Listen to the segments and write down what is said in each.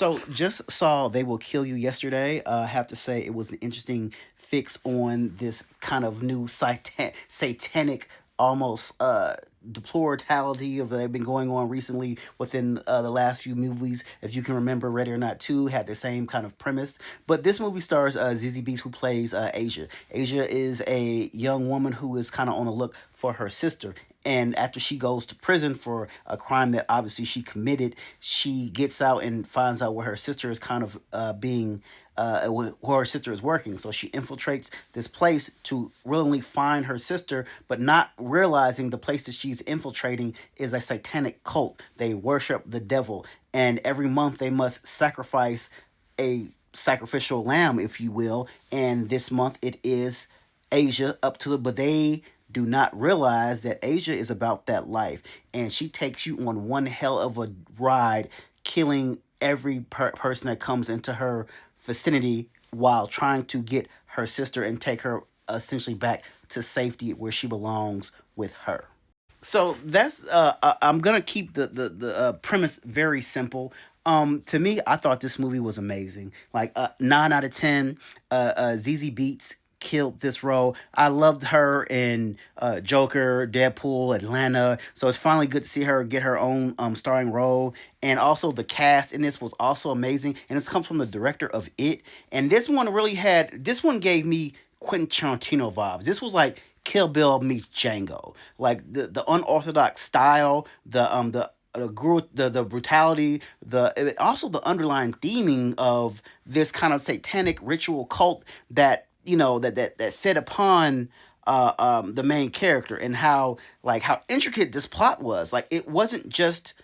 So just saw They Will Kill You yesterday. I have to say it was an interesting fix on this kind of new satanic, almost deplorality of that have been going on recently within the last few movies. If you can remember, Ready or Not 2 had the same kind of premise. But this movie stars Zizi Beats, who plays Asia. Asia is a young woman who is kind of on the look for her sister. And after she goes to prison for a crime that obviously she committed, she gets out and finds out where her sister is kind of being where her sister is working. So she infiltrates this place to willingly find her sister, but not realizing the place that she's infiltrating is a satanic cult. They worship the devil, and every month they must sacrifice a sacrificial lamb, if you will. And this month it is Asia up to the, but they do not realize that Asia is about that life, and she takes you on one hell of a ride, killing every person that comes into her vicinity while trying to get her sister and take her essentially back to safety where she belongs with her. So that's I'm gonna keep the premise very simple. To me, I thought this movie was amazing. Like 9 out of 10. ZZ Beats killed this role. I loved her in Joker, Deadpool, Atlanta. So it's finally good to see her get her own starring role. And also the cast in this was also amazing. And this comes from the director of It. And this one gave me Quentin Tarantino vibes. This was like Kill Bill meets Django. Like the unorthodox style, the brutality, also the underlying theming of this kind of satanic ritual cult that that fed upon the main character, and how intricate this plot was. Like it wasn't just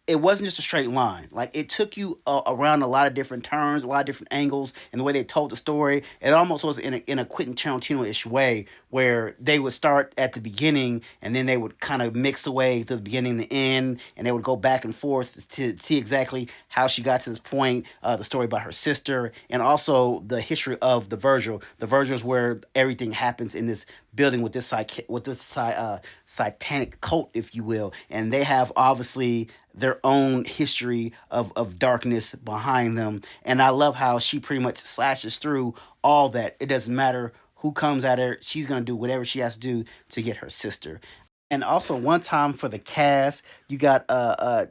a straight line. Like it took you around a lot of different turns, a lot of different angles, and the way they told the story. It almost was in a Quentin Tarantino-ish way, where they would start at the beginning and then they would kind of mix away to the beginning and the end, and they would go back and forth to see exactly how she got to this point. The story about her sister, and also the history of the Virgil. The Virgil is where everything happens in this building with this satanic cult, if you will, and they have obviously their own history of darkness behind them. And I love how she pretty much slashes through all that. It doesn't matter who comes at her, she's gonna do whatever she has to do to get her sister. And also one time for the cast, you got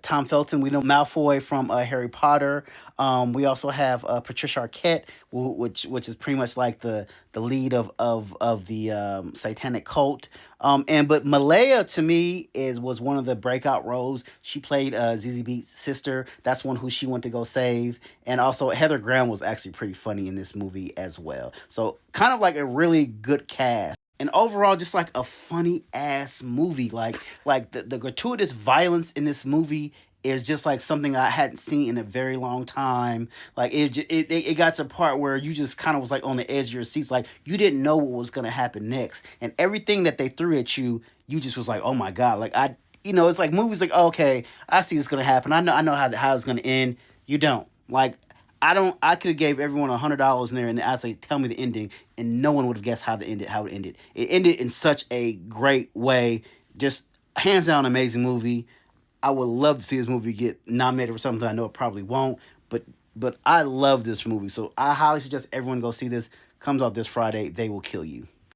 Tom Felton. We know Malfoy from Harry Potter. We also have Patricia Arquette, which is pretty much like the lead of the satanic cult. But Malaya to me is was one of the breakout roles. She played ZZ Beats' sister. That's one who she went to go save. And also Heather Graham was actually pretty funny in this movie as well. So kind of like a really good cast. And overall, just like a funny ass movie. Like the gratuitous violence in this movie is just like something I hadn't seen in a very long time. Like it got to a part where you just kind of was like on the edge of your seats, like you didn't know what was gonna happen next, and everything that they threw at you, you just was like, oh my god, like it's like movies like, oh, okay, I see what's gonna happen. I know how it's gonna end. You don't like. I don't. I could have gave everyone $100 in there, and I'd say, "Tell me the ending," and no one would have guessed how it ended. It ended in such a great way, just hands down amazing movie. I would love to see this movie get nominated for something. I know it probably won't, but I love this movie, so I highly suggest everyone go see this. Comes out this Friday. They Will Kill You.